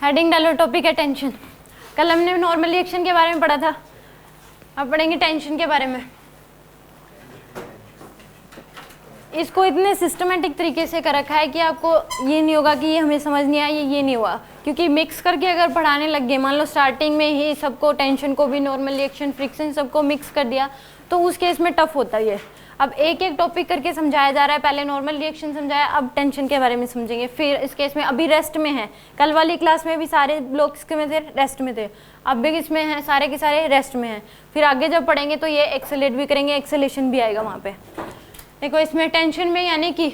Heading डालो, topic है tension. कल हमने नॉर्मल रिएक्शन के बारे में पढ़ा था, अब पढ़ेंगे टेंशन के बारे में। इसको इतने सिस्टमेटिक तरीके से कर रखा है कि आपको ये नहीं होगा कि ये हमें समझ नहीं आया, ये नहीं हुआ, क्योंकि मिक्स करके अगर पढ़ाने लग गए, मान लो स्टार्टिंग में ही सबको, टेंशन को भी, नॉर्मल रिएक्शन, फ्रिक्शन, सबको मिक्स कर दिया, तो उस केस में टफ होता है ये। अब एक एक टॉपिक करके समझाया जा रहा है, पहले नॉर्मल रिएक्शन समझाया, अब टेंशन के बारे में समझेंगे। फिर इस केस में अभी रेस्ट में है, कल वाली क्लास में भी सारे लोग किसके में थे, रेस्ट में थे, अब भी किसमें हैं, सारे के सारे रेस्ट में हैं। फिर आगे जब पढ़ेंगे तो ये एक्सेलेट भी करेंगे, एक्सेलेशन भी आएगा वहाँ पे। देखो इसमें टेंशन में यानी कि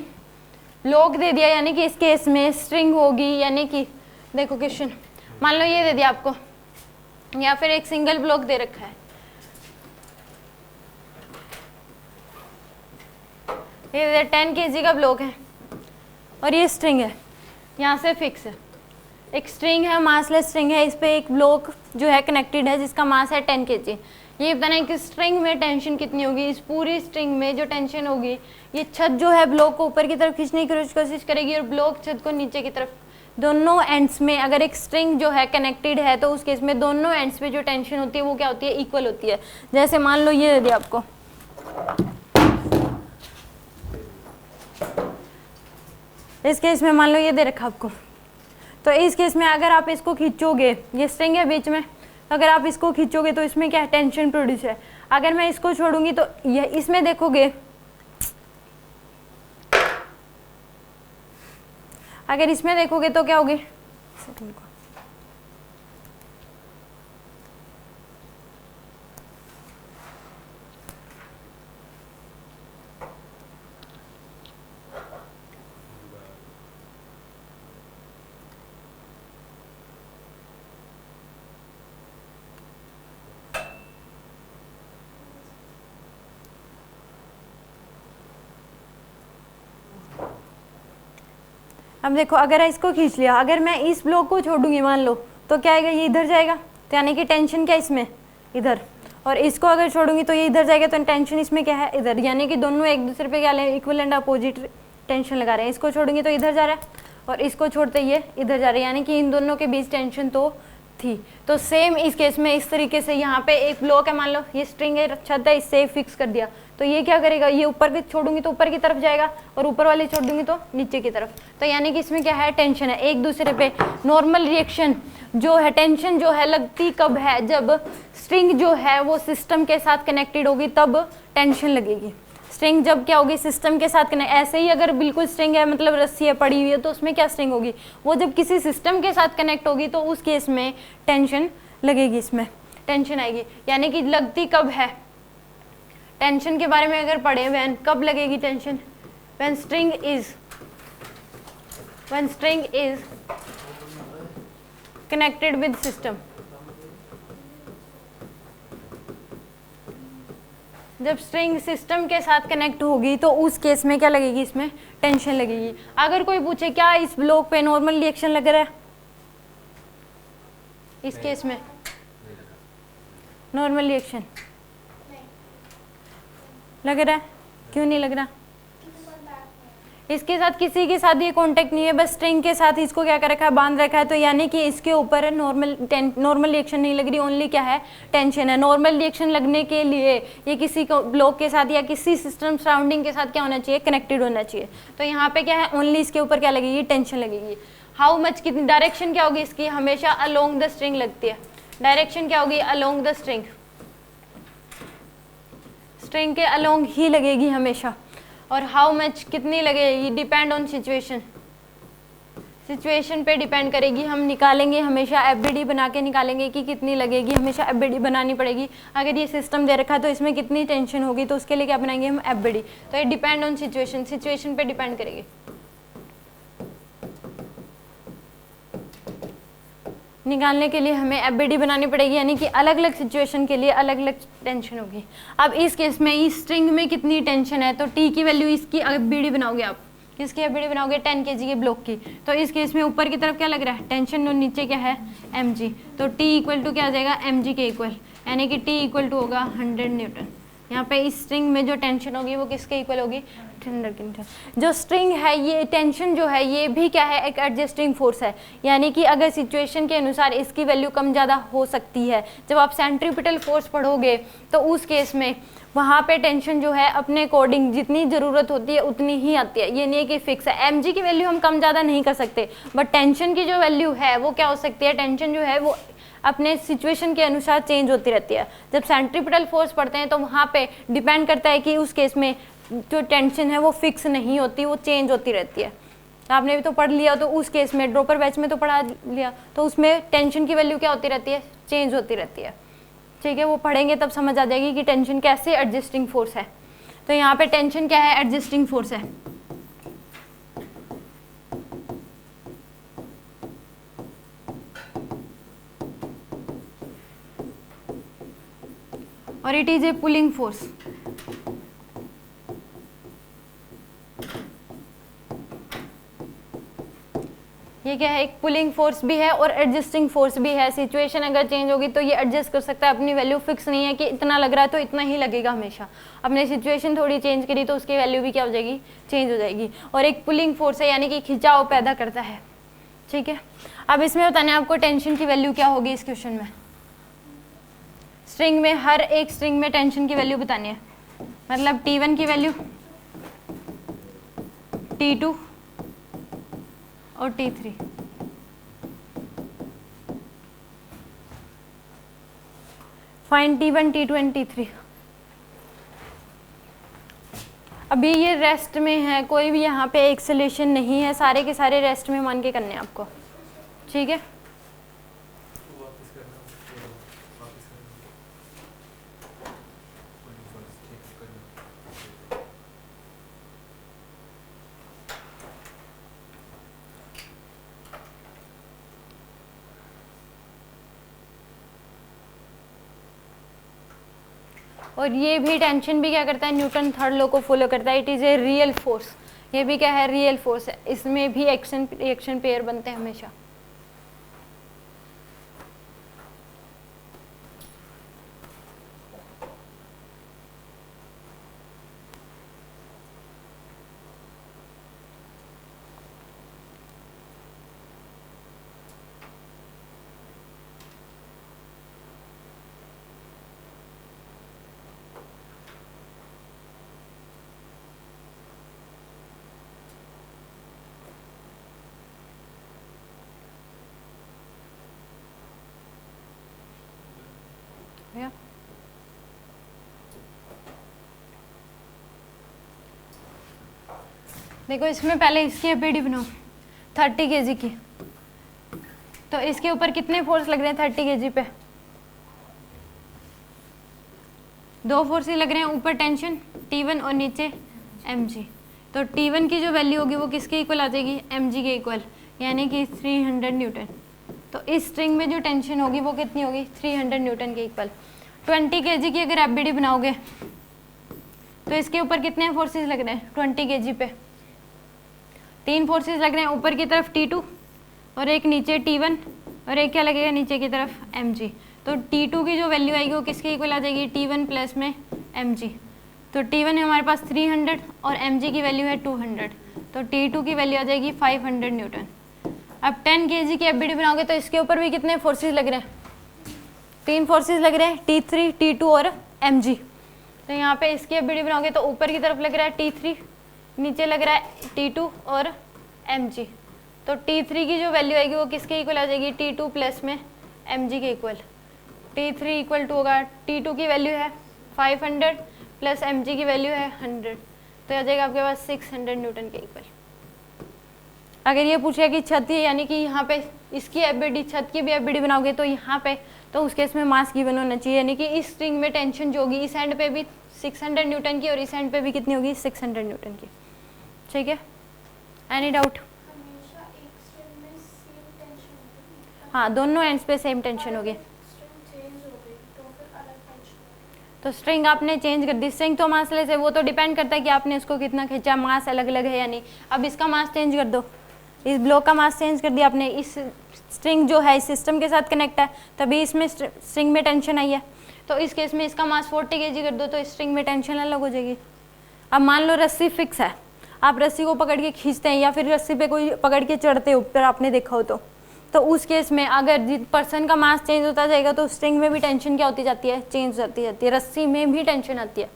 ब्लॉक दे दिया, यानी कि इस केस में स्ट्रिंग होगी, यानी कि देखो क्वेश्चन मान लो ये दे दिया आपको, या फिर एक सिंगल ब्लॉक दे रखा है, ये 10 kg का ब्लॉक है और ये स्ट्रिंग है, यहाँ से फिक्स है, एक स्ट्रिंग है, मासलेस स्ट्रिंग है, इस पे एक ब्लॉक जो है कनेक्टेड है जिसका मास है 10 kg। ये बताना है कि स्ट्रिंग में टेंशन कितनी होगी, इस पूरी स्ट्रिंग में जो टेंशन होगी, ये छत जो है ब्लॉक को ऊपर की तरफ खींचने की कोशिश करेगी और ब्लॉक छत को नीचे की तरफ, दोनों एंड्स में अगर एक स्ट्रिंग जो है कनेक्टेड है तो उस केस में दोनों एंड्स पे जो टेंशन होती है वो क्या होती है, इक्वल होती है। जैसे मान लो ये दे दिया आपको, इस केस में मान लो ये दे रखा आपको, तो इस केस में अगर आप इसको खींचोगे, ये स्ट्रिंग है बीच में, अगर आप इसको खींचोगे तो इसमें क्या है, टेंशन प्रोड्यूस है। अगर मैं इसको छोड़ूंगी तो ये, इसमें देखोगे, अगर इसमें देखोगे तो क्या होगी, अब देखो अगर इसको खींच लिया, अगर मैं इस ब्लॉक को छोड़ूंगी मान लो तो क्या आएगा, ये इधर जाएगा, तो यानी कि टेंशन क्या इसमें, इधर, और इसको अगर छोड़ूंगी तो ये इधर जाएगा, तो टेंशन इसमें क्या है, इधर, यानी कि दोनों एक दूसरे पे क्या ले, इक्वल एंड अपोजिट टेंशन लगा रहे हैं। इसको छोड़ूंगी तो इधर जा रहा है और इसको छोड़ते ये इधर जा रहा है, यानी कि इन दोनों के बीच टेंशन तो थी। तो सेम इस केस में इस तरीके से यहाँ पे एक ब्लॉक है, मान लो ये स्ट्रिंग है, छत है, इससे फिक्स कर दिया, तो ये क्या करेगा, ये ऊपर की छोड़ूंगी तो ऊपर की तरफ जाएगा और ऊपर वाली छोड़ दूंगी तो नीचे की तरफ, तो यानी कि इसमें क्या है, टेंशन है एक दूसरे पे। नॉर्मल रिएक्शन जो है, टेंशन जो है लगती कब है, जब स्ट्रिंग जो है वो सिस्टम के साथ कनेक्टेड होगी तब टेंशन लगेगी। स्ट्रिंग जब क्या होगी, सिस्टम के साथ कनेक्ट, ऐसे ही अगर बिल्कुल स्ट्रिंग है, मतलब रस्सी है पड़ी हुई है, तो उसमें क्या स्ट्रिंग होगी, वो जब किसी सिस्टम के साथ कनेक्ट होगी तो उस केस में टेंशन लगेगी, इसमें टेंशन आएगी। यानी कि लगती कब है, टेंशन के बारे में अगर पढ़े, व्हेन कब लगेगी tension, when string is connected with system, जब स्ट्रिंग सिस्टम के साथ कनेक्ट होगी तो उस केस में क्या लगेगी, इसमें टेंशन लगेगी। अगर कोई पूछे क्या इस ब्लॉक पे नॉर्मल रिएक्शन लग रहा है, इस केस में नॉर्मल रिएक्शन लग रहा है, क्यों नहीं लग रहा, इसके साथ किसी के साथ ये कांटेक्ट नहीं है, बस स्ट्रिंग के साथ इसको क्या कर रखा है, बांध रखा है, तो यानी कि इसके ऊपर नॉर्मल रिएक्शन नहीं लग रही, ओनली क्या है, टेंशन है। नॉर्मल रिएक्शन लगने के लिए ये किसी ब्लॉक के साथ या किसी सिस्टम सराउंडिंग के साथ क्या होना चाहिए, कनेक्टेड होना चाहिए। तो यहाँ पे क्या है, ओनली इसके ऊपर क्या लगेगी, टेंशन लगेगी। हाउ मच, कितनी डायरेक्शन क्या होगी इसकी, हमेशा अलोंग द स्ट्रिंग लगती है, डायरेक्शन क्या होगी, अलोंग द स्ट्रिंग, स्ट्रिंग के अलोंग ही लगेगी हमेशा। और हाउ मच कितनी लगेगी, डिपेंड ऑन सिचुएशन, सिचुएशन पे डिपेंड करेगी। हम निकालेंगे हमेशा एफबीडी बना के निकालेंगे कि कितनी लगेगी, हमेशा एफबीडी बनानी पड़ेगी। अगर ये सिस्टम दे रखा है तो इसमें कितनी टेंशन होगी, तो उसके लिए क्या बनाएंगे हम, एफबीडी। तो ये डिपेंड ऑन सिचुएशन, सिचुएशन पे डिपेंड करेगी। निकालने के लिए हमें एफबीडी बनानी पड़ेगी, यानी कि अलग अलग सिचुएशन के लिए अलग अलग टेंशन होगी। अब इस केस में इस स्ट्रिंग में कितनी टेंशन है, तो टी की वैल्यू, इसकी एफबीडी बनाओगे आप, किसकी एफबीडी बनाओगे, 10 kg के ब्लॉक की। तो इस केस में ऊपर की तरफ क्या लग रहा है, टेंशन, और नीचे क्या है, mg, तो टी इक्वल टू क्या आ जाएगा, mg के इक्वल, यानी कि टी इक्वल टू होगा 100 न्यूटन। यहाँ पे इस स्ट्रिंग में जो टेंशन होगी वो किसके इक्वल होगी, जो स्ट्रिंग है ये टेंशन जो है ये भी क्या है, एक एडजस्टिंग फोर्स है, यानी कि अगर सिचुएशन के अनुसार इसकी वैल्यू कम ज़्यादा हो सकती है। जब आप सेंट्रीपिटल फोर्स पढ़ोगे तो उस केस में वहाँ पे टेंशन जो है अपने अकॉर्डिंग जितनी ज़रूरत होती है उतनी ही आती है, ये नहीं है कि फिक्स है। एम की वैल्यू हम कम ज़्यादा नहीं कर सकते, बट टेंशन की जो वैल्यू है वो क्या हो सकती है, टेंशन जो है वो अपने सिचुएशन के अनुसार चेंज होती रहती है। जब सेंट्रीपिटल फोर्स पढ़ते हैं तो वहाँ पे डिपेंड करता है कि उस केस में जो टेंशन है वो फिक्स नहीं होती, वो चेंज होती रहती है। आपने भी तो पढ़ लिया, तो उस केस में ड्रॉपर बैच में तो पढ़ा लिया, तो उसमें टेंशन की वैल्यू क्या होती रहती है, चेंज होती रहती है। ठीक है, वो पढ़ेंगे तब समझ आ जाएगी कि टेंशन कैसे एडजस्टिंग फोर्स है। तो यहाँ पे टेंशन क्या है, एडजस्टिंग फोर्स है। और it is a pulling force. ये क्या है, एक पुलिंग फोर्स भी है और एडजस्टिंग फोर्स भी है। सिचुएशन अगर चेंज होगी तो ये एडजस्ट कर सकता है, अपनी वैल्यू फिक्स नहीं है कि इतना लग रहा है तो इतना ही लगेगा हमेशा। अपने सिचुएशन थोड़ी चेंज करी तो उसकी वैल्यू भी क्या हो जाएगी, चेंज हो जाएगी। और एक पुलिंग फोर्स है, यानी कि खिंचाव पैदा करता है। ठीक है, अब इसमें बताना है आपको टेंशन की वैल्यू क्या होगी इस क्वेश्चन में। स्ट्रिंग में, हर एक स्ट्रिंग में टेंशन की वैल्यू बतानी है, मतलब T1 की वैल्यू, T2 और T3। Find T1, T2 and T3। अभी ये रेस्ट में है, कोई भी यहाँ पे एक सोल्यूशन नहीं है, सारे के सारे रेस्ट में मान के करने हैं आपको। ठीक है, और ये भी टेंशन भी क्या करता है, न्यूटन थर्ड लॉ को फॉलो करता है। It is a real force. ये भी क्या है, रियल फोर्स है। इसमें भी एक्शन रिएक्शन पेयर बनते हैं हमेशा। देखो, इसमें पहले इसकी एपीडी बनाओ 30 kg की, तो इसके ऊपर कितने फोर्स लग रहे हैं 30 kg पे, 2 फोर्स ही लग रहे हैं। ऊपर टेंशन T1 और नीचे mg। तो T1 की जो वैल्यू होगी वो किसके इक्वल आ जाएगी, mg के इक्वल, यानी कि 300 न्यूटन। तो इस स्ट्रिंग में जो टेंशन होगी वो कितनी होगी, 300 न्यूटन के इक्वल। 20 kg की अगर एपीडी बनाओगे तो इसके ऊपर कितने फोर्सेस लग रहे हैं 20 kg पे, 3 फोर्सेस लग रहे हैं। ऊपर की तरफ T2 और एक नीचे T1 और एक क्या लगेगा नीचे की तरफ mg। तो T2 की जो वैल्यू आएगी वो किसके इक्वल आ जाएगी, T1 प्लस में mg। तो T1 है हमारे पास 300 और mg की वैल्यू है 200, तो T2 की वैल्यू आ जाएगी 500 न्यूटन। अब 10 kg की एपीडी बनाओगे तो इसके ऊपर भी कितने फोर्सेस लग रहे हैं, 3 फोर्सेस लग रहे हैं, T3, T2 और mg। तो यहाँ पे इसकी एपीडी बनाओगे तो ऊपर की तरफ लग रहा है T3, नीचे लग रहा है T2 और mg। तो T3 की जो वैल्यू आएगी वो किसके इक्वल आ जाएगी, T2 प्लस में mg के इक्वल। T3 इक्वल टू होगा, T2 की वैल्यू है 500 प्लस mg की वैल्यू है 100, तो आ जाएगा आपके पास 600 न्यूटन के इक्वल। अगर ये पूछेगा कि छत है, यानी कि यहाँ पे इसकी एपीडी, छत की भी एपीडी बनाओगे तो यहाँ पे, तो उस केस में मास गिवन होना चाहिए, यानी कि इस स्ट्रिंग में टेंशन जो होगी इस एंड पे भी 600 न्यूटन की और इस एंड पे भी कितनी होगी, 600 न्यूटन की। ठीक है, एनी डाउट? हाँ, दोनों एंड्स पे सेम टेंशन होगी। तो स्ट्रिंग आपने चेंज कर दी, स्ट्रिंग तो मासलेस है, वो तो डिपेंड करता है कि आपने इसको कितना खींचा, मास अलग अलग है या नहीं। अब इसका मास चेंज कर दो, इस ब्लॉक का मास चेंज कर दिया आपने, इस स्ट्रिंग जो है इस सिस्टम के साथ कनेक्ट है तभी इसमें स्ट्रिंग में टेंशन आई है। तो इस केस में इसका मास 40 kg कर दो तो स्ट्रिंग में टेंशन अलग हो जाएगी। अब मान लो रस्सी फिक्स है, आप रस्सी को पकड़ के खींचते हैं या फिर रस्सी पे कोई पकड़ के चढ़ते हो ऊपर, आपने देखा हो तो उस केस में अगर पर्सन का मास चेंज होता जाएगा तो स्ट्रिंग में भी टेंशन क्या होती जाती है, चेंज होती जाती है, रस्सी में भी टेंशन आती है।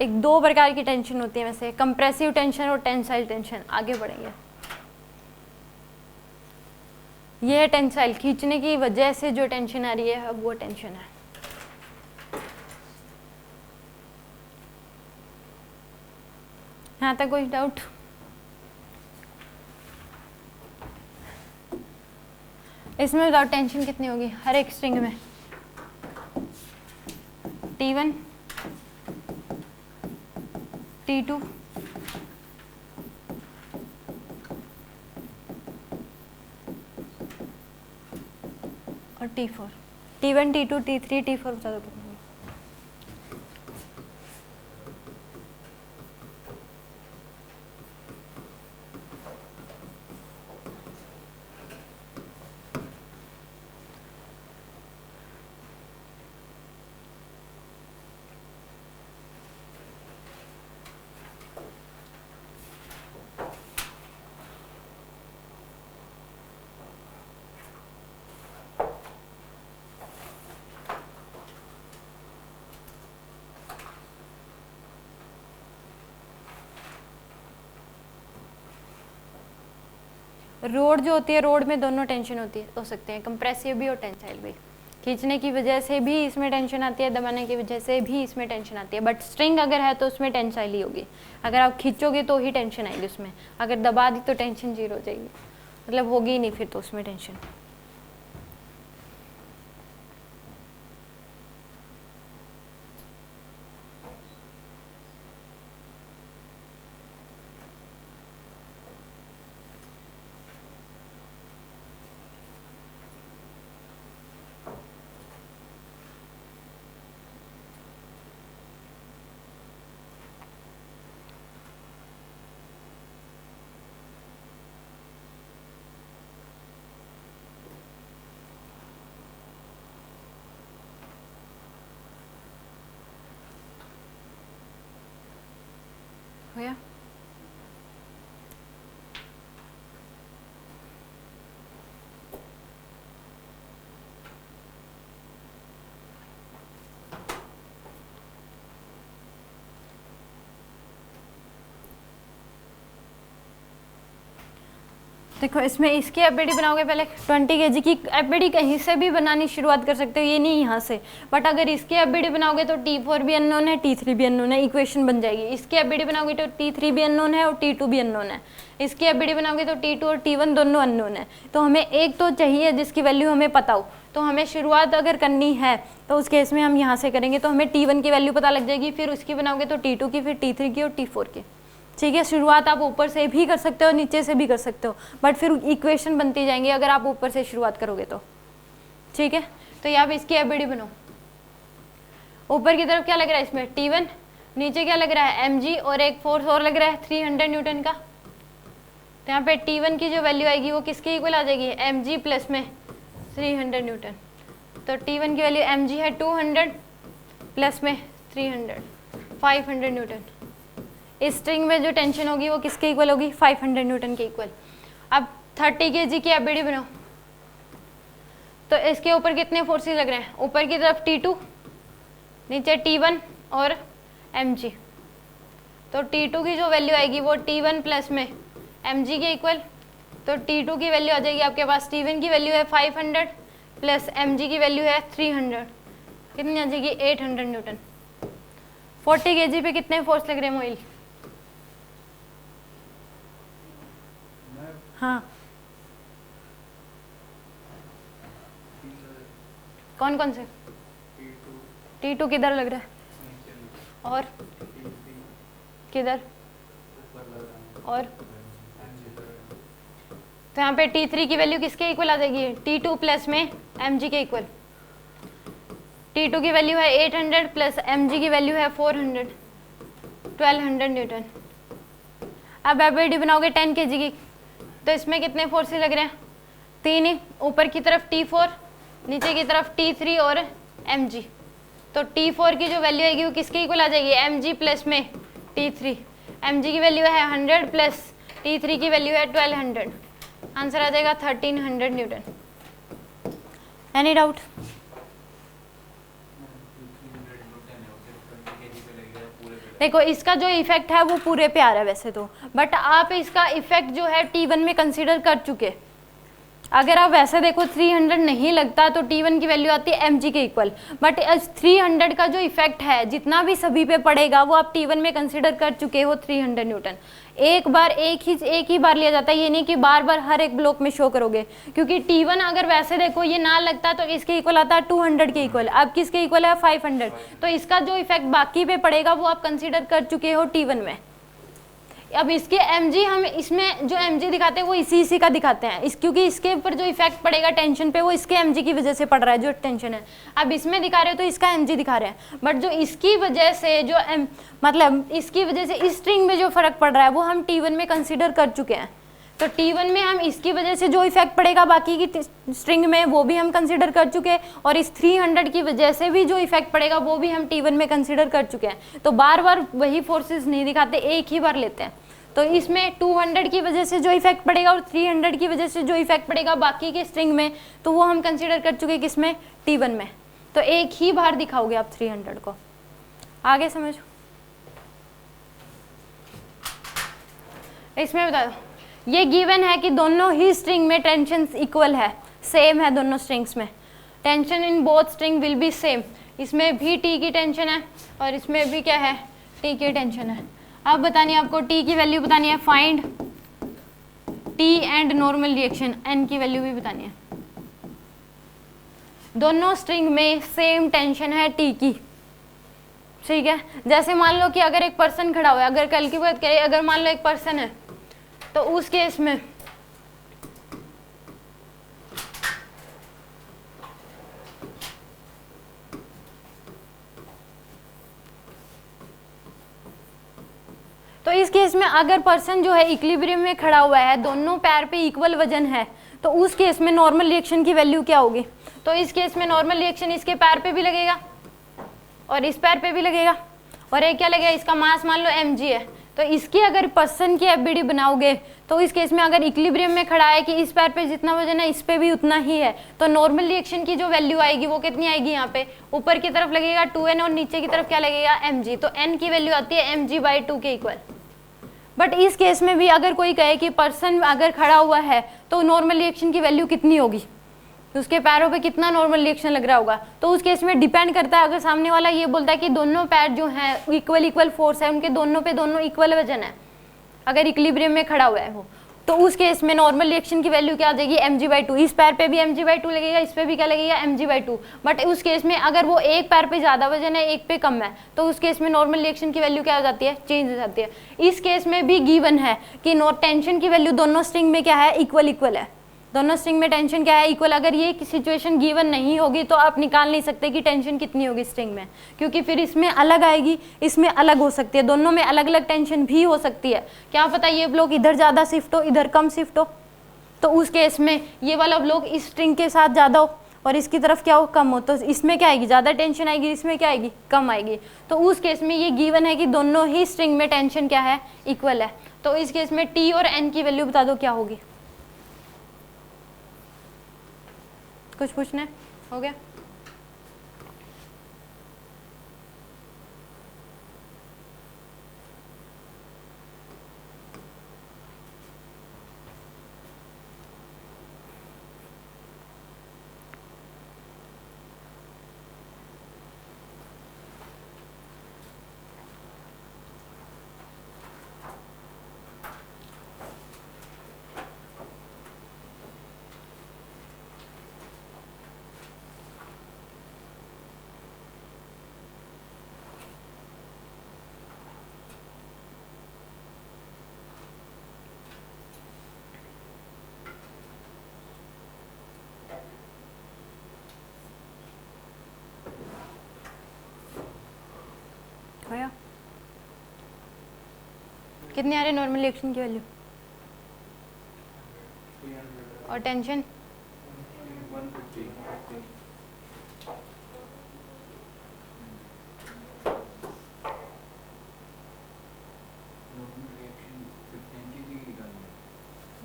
एक दो प्रकार की टेंशन होती है वैसे, कंप्रेसिव टेंशन और टेंसाइल टेंशन। आगे बढ़ेंगे। ये है टेंसाइल, खींचने की वजह से जो टेंशन आ रही है अब वो टेंशन है। यहाँ तक कोई डाउट? इसमें बताओ टेंशन कितनी होगी हर एक स्ट्रिंग में? T1, T2, और T4। T1, T2, T3, T4 बता दो कितनी? रोड जो होती है, रोड में दोनों टेंशन होती है, हो सकते हैं, कंप्रेसिव भी और टेंसाइल भी। खींचने की वजह से भी इसमें टेंशन आती है, दबाने की वजह से भी इसमें टेंशन आती है। बट स्ट्रिंग अगर है तो उसमें टेंसाइल ही होगी। अगर आप खींचोगे तो ही टेंशन आएगी उसमें, अगर दबा दी तो टेंशन जीरो हो जाएगी, मतलब होगी ही नहीं फिर तो उसमें टेंशन। हो गया? देखो इसमें इसकी एफबीडी बनाओगे, पहले 20 kg की एफबीडी कहीं से भी बनानी शुरुआत कर सकते हो, ये नहीं यहाँ से। बट अगर इसकी एफबीडी बनाओगे तो T4 भी अननोन है, T3 भी अननोन है, इक्वेशन बन जाएगी। इसकी एफबीडी बनाओगे तो T3 भी अननोन है और T2 भी अननोन है। इसकी एफबीडी बनाओगे तो T2 और T1 दोनों अननोन है। तो हमें एक तो चाहिए जिसकी वैल्यू हमें पता हो। तो हमें शुरुआत अगर करनी है तो उस केस में हम यहाँ से करेंगे, तो हमें T1 की वैल्यू पता लग जाएगी, फिर उसकी बनाओगे तो T2 की, फिर T3 की और T4 की। ठीक है, शुरुआत आप ऊपर से भी कर सकते हो, नीचे से भी कर सकते हो, बट फिर इक्वेशन बनती जाएंगी अगर आप ऊपर से शुरुआत करोगे तो। ठीक है, तो यहाँ पे इसकी एफबीडी बनाओ। ऊपर की तरफ क्या लग रहा है इसमें? T1, नीचे क्या लग रहा है? mg, और एक फोर्स और लग रहा है 300 न्यूटन का। तो यहाँ पे T1 की जो वैल्यू आएगी वो किसके इक्वल आ जाएगी? mg प्लस में 300 न्यूटन। तो T1 की वैल्यू mg है 200 प्लस में 300, 500 न्यूटन। इस स्ट्रिंग में जो टेंशन होगी वो किसके इक्वल होगी? 500 न्यूटन के इक्वल। अब 30 kg की एफबीडी बनाओ, तो इसके ऊपर कितने फोर्सेस लग रहे हैं? ऊपर की तरफ T2, नीचे T1 और mg। तो T2 की जो वैल्यू आएगी वो T1 प्लस में mg के इक्वल। तो T2 की वैल्यू आ जाएगी आपके पास, T1 की वैल्यू है 500 प्लस mg की वैल्यू है 300, कितनी आ जाएगी? 800 न्यूटन। 40 kg पे कितने फोर्स लग रहे हैं मोइल? हाँ, कौन कौन से? T2 किधर लग रहा है? और किधर? और तो यहाँ पे T3 की वैल्यू किसके इक्वल आ जाएगी? T2 प्लस में mg के इक्वल। T2 की वैल्यू है 800 प्लस mg की वैल्यू है 400, 1200 न्यूटन। अब एफबीडी बनाओगे 10 kg की, तो इसमें कितने फोर्सेस लग रहे हैं? 3 ही। ऊपर की तरफ T4, नीचे की तरफ T3 और mg। तो T4 की जो वैल्यू आएगी वो किसके इक्वल आ जाएगी, mg प्लस में T3। mg की वैल्यू है 100 प्लस T3 की वैल्यू है 1200, आंसर आ जाएगा 1300 न्यूटन। Any doubt? देखो इसका जो इफेक्ट है वो पूरे पे आ रहा है वैसे तो, बट आप इसका इफेक्ट जो है T1 में कंसीडर कर चुके। अगर आप वैसे देखो 300 नहीं लगता तो T1 की वैल्यू आती है mg के इक्वल, बट 300 का जो इफेक्ट है जितना भी सभी पे पड़ेगा वो आप T1 में कंसीडर कर चुके हो 300 न्यूटन। एक बार एक ही बार लिया जाता है, ये नहीं कि बार बार हर एक ब्लॉक में शो करोगे, क्योंकि T1 अगर वैसे देखो ये ना लगता तो इसके इक्वल आता है 200 के इक्वल, अब किसके इक्वल है 500, तो इसका जो इफेक्ट बाकी पे पड़ेगा वो आप कंसीडर कर चुके हो T1 में। अब इसके mg हम इसमें जो mg दिखाते हैं वो इसी का दिखाते हैं क्योंकि इसके ऊपर जो इफेक्ट पड़ेगा टेंशन पे वो इसके mg की वजह से पड़ रहा है जो टेंशन है। अब इसमें दिखा रहे हो तो इसका mg दिखा रहे हैं, बट जो इसकी वजह से जो मतलब इसकी वजह से इस स्ट्रिंग में जो फर्क पड़ रहा है वो हम T1 में कंसिडर कर चुके हैं। तो T1 में हम इसकी वजह से जो इफेक्ट पड़ेगा बाकी की स्ट्रिंग में वो भी हम कंसिडर कर चुके हैं, और इस 300 की वजह से भी जो इफेक्ट पड़ेगा वो भी हम T1 में कंसिडर कर चुके हैं। तो बार बार वही फोर्सेस नहीं दिखाते, एक ही बार लेते हैं। तो इसमें 200 की वजह से जो इफेक्ट पड़ेगा और 300 की वजह से जो इफेक्ट पड़ेगा बाकी के स्ट्रिंग में, तो वो हम कंसिडर कर चुके किसमें, T1 में। तो एक ही बार दिखाओगे आप 300 को। आगे समझो, इसमें बता दो, ये गिवन है कि दोनों ही स्ट्रिंग में टेंशन इक्वल है, सेम है दोनों स्ट्रिंग्स में, tension in both string will be same. इसमें भी T की टेंशन है और इसमें भी क्या है, T की टेंशन है। अब बतानी है आपको T की वैल्यू बतानी है, find T and normal reaction, N की वैल्यू भी बतानी है। दोनों स्ट्रिंग में सेम टेंशन है T की, ठीक है। जैसे मान लो कि अगर एक पर्सन खड़ा हुआ है, अगर कल की बात करें, अगर मान लो एक पर्सन है तो उस केस में तो इस केस में अगर पर्सन जो है इक्विलिब्रियम में खड़ा हुआ है, दोनों पैर पे इक्वल वजन है, तो उस केस में नॉर्मल रिएक्शन की वैल्यू क्या होगी। तो इस केस में नॉर्मल रिएक्शन इसके पैर पे भी लगेगा और इस पैर पे भी लगेगा, और एक क्या लगेगा, इसका मास मान लो mg है, तो इसकी अगर पर्सन की एफबीडी बनाओगे तो इस केस में अगर इक्विलिब्रियम में खड़ा है कि इस पैर पे जितना वजन है इस पे भी उतना ही है, तो नॉर्मल रिएक्शन की जो वैल्यू आएगी वो कितनी आएगी, यहाँ पे ऊपर की तरफ लगेगा 2n और नीचे की तरफ क्या लगेगा, mg। तो n की वैल्यू आती है mg/2 के इक्वल। बट इस केस में भी अगर कोई कहे कि पर्सन अगर खड़ा हुआ है तो नॉर्मल रिएक्शन की वैल्यू कितनी होगी, तो उसके पैरों पे कितना नॉर्मल रिएक्शन लग रहा होगा, तो उस केस में डिपेंड करता है। अगर सामने वाला ये बोलता है कि दोनों पैर जो हैं इक्वल फोर्स है, उनके दोनों पे दोनों इक्वल वजन है, अगर इक्विलिब्रियम में खड़ा हुआ है वो, तो उस केस में नॉर्मल रिएक्शन की वैल्यू क्या आ जाएगी, mg/2। इस पैर पे भी mg/2 लगेगा, इस पे भी क्या लगेगा, mg/2। बट उस केस में अगर वो एक पैर पे ज्यादा वजन है एक पे कम है, तो उस केस में नॉर्मल रिएक्शन की वैल्यू क्या हो जाती है, चेंज हो जाती है। इस केस में भी गिवन है कि टेंशन की वैल्यू दोनों स्ट्रिंग में क्या है, इक्वल है, दोनों स्ट्रिंग में टेंशन क्या है, इक्वल। अगर ये सिचुएशन गिवन नहीं होगी तो आप निकाल नहीं सकते कि टेंशन कितनी होगी स्ट्रिंग में, क्योंकि फिर इसमें अलग आएगी, इसमें अलग हो सकती है, दोनों में अलग अलग टेंशन भी हो सकती है। क्या पता ये ब्लॉक इधर ज़्यादा शिफ्ट हो, इधर कम शिफ्ट हो, तो उस केस में ये वाला ब्लॉक इस स्ट्रिंग के साथ ज़्यादा हो और इसकी तरफ क्या हो, कम हो, तो इसमें क्या आएगी, ज़्यादा टेंशन आएगी, इसमें क्या आएगी, कम आएगी। तो उस केस में ये गिवन है कि दोनों ही स्ट्रिंग में टेंशन क्या है, इक्वल है। तो इस केस में T और N की वैल्यू बता दो क्या होगी। कुछ पूछना है, हो गया। होया, कितने आ रहे नॉर्मल रिएक्शन की वैल्यू और टेंशन,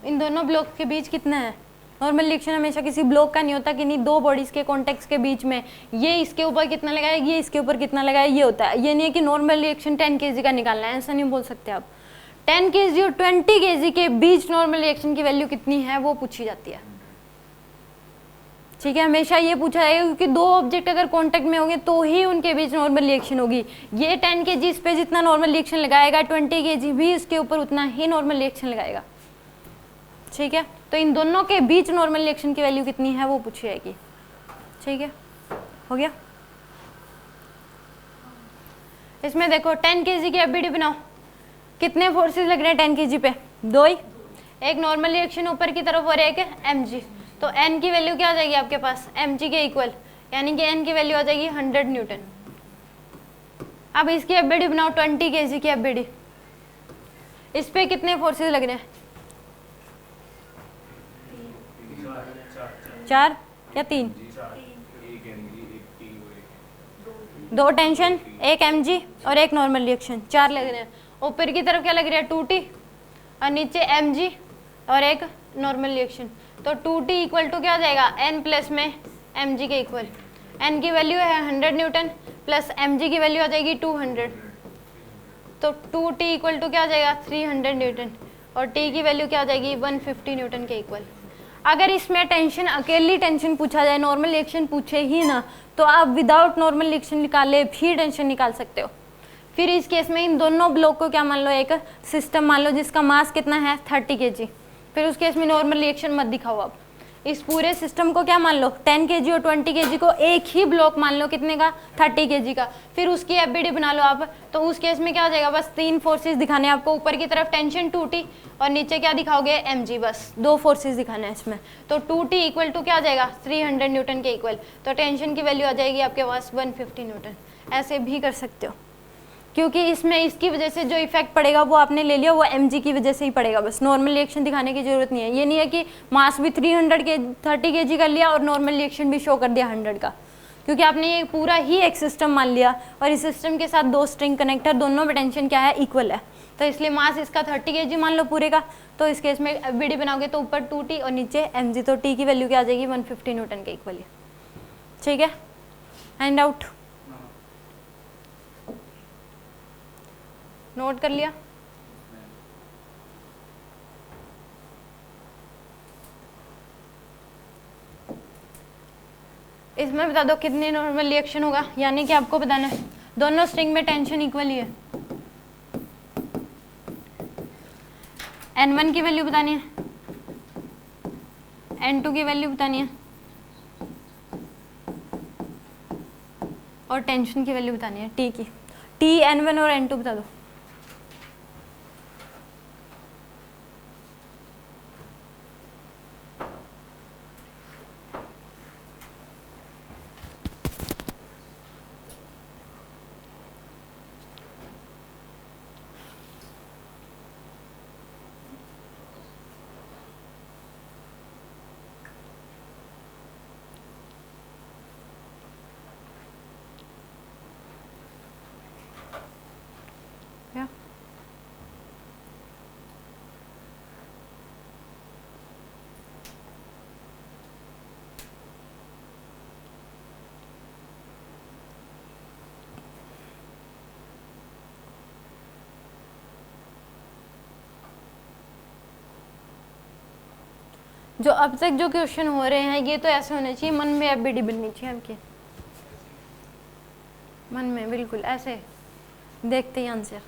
इन दोनों ब्लॉक के बीच कितना है? नॉर्मल रिएक्शन हमेशा किसी ब्लॉक का नहीं होता कि नहीं दो बॉडीज के कॉन्टेक्ट के बीच में ये इसके ऊपर कितना लगाए, ये इसके ऊपर कितना लगाए, ये होता है। ये नहीं है कि नॉर्मल रिएक्शन 10 kg का निकालना है, ऐसा नहीं बोल सकते आप। 10 kg और 20 kg के बीच नॉर्मल रिएक्शन की वैल्यू कितनी है वो पूछी जाती है। ठीक है, हमेशा ये पूछा जाएगा क्योंकि दो ऑब्जेक्ट अगर कांटेक्ट में होंगे तो ही उनके बीच नॉर्मल रिएक्शन होगी। ये 10 kg इस पे जितना नॉर्मल रिएक्शन लगाएगा 20 kg भी इसके ऊपर उतना ही नॉर्मल रिएक्शन लगाएगा। ठीक है, तो इन दोनों के बीच नॉर्मल रिएक्शन की वैल्यू कितनी है वो पूछी जाएगी। ठीक है, हो गया। इसमें देखो 10 kg की एफबीडी बनाओ, कितने फोर्सेस लग रहे हैं 10 kg पे? दो ही, एक नॉर्मल रिएक्शन ऊपर की तरफ और एक mg। तो n की वैल्यू क्या आ जाएगी आपके पास? mg के इक्वल, यानी कि n की वैल्यू आ जाएगी 100 न्यूटन। अब इसकी एफबीडी बनाओ 20 kg की एफबीडी, इस पे कितने फोर्सेस लग रहे हैं? 4 या 3? दो टेंशन, एक mg और एक नॉर्मल रिएक्शन, 4 लग रहे हैं। ऊपर की तरफ क्या लग रहा है? 2t और नीचे mg और एक नॉर्मल रिएक्शन। तो 2t इक्वल टू क्या आ जाएगा? n प्लस में mg के इक्वल। n की वैल्यू है 100 न्यूटन प्लस mg की वैल्यू आ जाएगी 200। तो 2t इक्वल टू क्या आ जाएगा? 300 न्यूटन और t की वैल्यू क्या आ जाएगी? 150 न्यूटन के इक्वल। अगर इसमें टेंशन, अकेली टेंशन पूछा जाए, नॉर्मल रिएक्शन पूछे ही ना, तो आप विदाउट नॉर्मल रिएक्शन निकाले भी टेंशन निकाल सकते हो। फिर इस केस में इन दोनों ब्लॉक को क्या मान लो? एक सिस्टम मान लो जिसका मास कितना है? 30 kg। फिर उस केस में नॉर्मल रिएक्शन मत दिखाओ। आप इस पूरे सिस्टम को क्या मान लो? 10 kg और 20 kg को एक ही ब्लॉक मान लो, कितने का? 30 kg का। फिर उसकी एफबीडी बना लो आप। तो उस केस में क्या हो जाएगा? बस 3 फोर्सेस दिखाने हैं आपको, ऊपर की तरफ टेंशन 2t और नीचे क्या दिखाओगे? mg। बस 2 फोर्सेस दिखाना है इसमें। तो 2t इक्वल टू क्या आ जाएगा? 300 न्यूटन के इक्वल। तो टेंशन की वैल्यू आ जाएगी आपके पास 150 न्यूटन। ऐसे भी कर सकते हो, क्योंकि इसमें इसकी वजह से जो इफेक्ट पड़ेगा वो आपने ले लिया, वो mg की वजह से ही पड़ेगा। बस नॉर्मल रिएक्शन दिखाने की जरूरत नहीं है। ये नहीं है कि मास भी 30 kg कर लिया और नॉर्मल रिएक्शन भी शो कर दिया 100 का, क्योंकि आपने ये पूरा ही एक सिस्टम मान लिया और इस सिस्टम के साथ 2 स्ट्रिंग कनेक्टर, दोनों में टेंशन क्या है? इक्वल है। तो इसलिए मास इसका 30 kg मान लो पूरे का। तो इस केस में एफबीडी बनाओगे तो ऊपर 2t और नीचे mg, तो t की वैल्यू क्या आ जाएगी? 150 न्यूटन के इक्वल। ठीक है, हैंड आउट नोट कर लिया? इसमें बता दो कितने नॉर्मल रिएक्शन होगा, यानी कि आपको बताना है दोनों स्ट्रिंग में टेंशन इक्वल ही है। n1 की वैल्यू बतानी है, n2 की वैल्यू बतानी है और टेंशन की वैल्यू बतानी है t की। t, n1 और n2 बता दो। जो अब तक जो क्वेश्चन हो रहे हैं ये तो ऐसे होने चाहिए, मन में एफबीडी बननी चाहिए आपके मन में, बिल्कुल ऐसे देखते ही आंसर।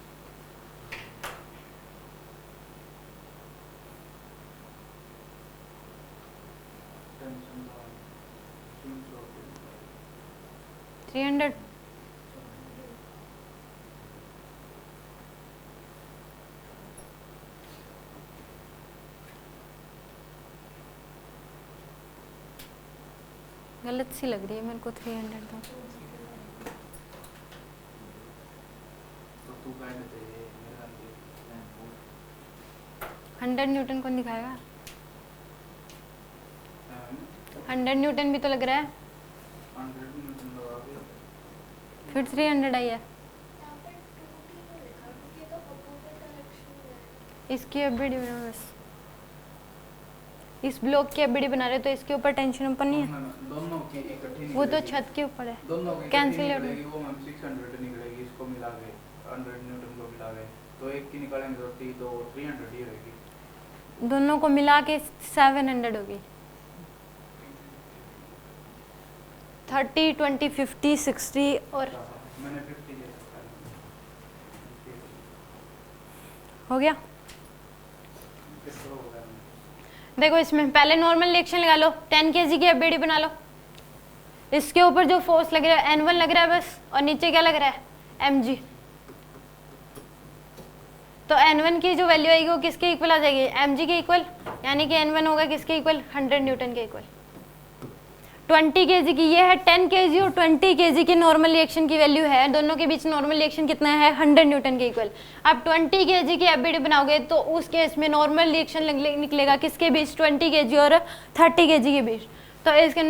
$300 गलत सी लग रही है मेरे को। 300 तो 100 न्यूटन कौन दिखाएगा? 100 न्यूटन भी तो लग रहा है, फिर 300 आई है। इसकी एफबीडी बस इस ब्लॉक की एबीडी बना रहे हो तो इसके ऊपर टेंशन ऊपर नहीं है, दोनों की इकट्ठी वो तो छत के ऊपर है, दोनों की कैंसिल निकलेगी, वो मैम 600 निकलेगी इसको मिला के 100 न्यूटन को मिला के, तो एक की निकालेंगे तो 300 ही रहेगी, दोनों को मिला के 700 होगी। 30, 20, 50, 60 और मैंने 50 ले रखा है। हो गया। कितना हो गया? देखो इसमें पहले नॉर्मल रिएक्शन लगा लो, 10 kg की एबीडी बना लो, इसके ऊपर जो फोर्स लग रहा है N1 लग रहा है बस, और नीचे क्या लग रहा है mg। तो N1 की जो वैल्यू आएगी वो किसके इक्वल आ जाएगी, mg के इक्वल, यानी कि N1 होगा किसके इक्वल, 100 न्यूटन के इक्वल। 20 kg की ये है, 10 kg और 20 kg की नॉर्मल रिएक्शन की वैल्यू है, दोनों के बीच नॉर्मल रिएक्शन कितना है, 100 न्यूटन के इक्वल। अब 20 kg की एबीडी बनाओगे तो उस केस में नॉर्मल रिएक्शन निकलेगा किसके बीच, 20 kg और 30 kg के बीच। तो इसके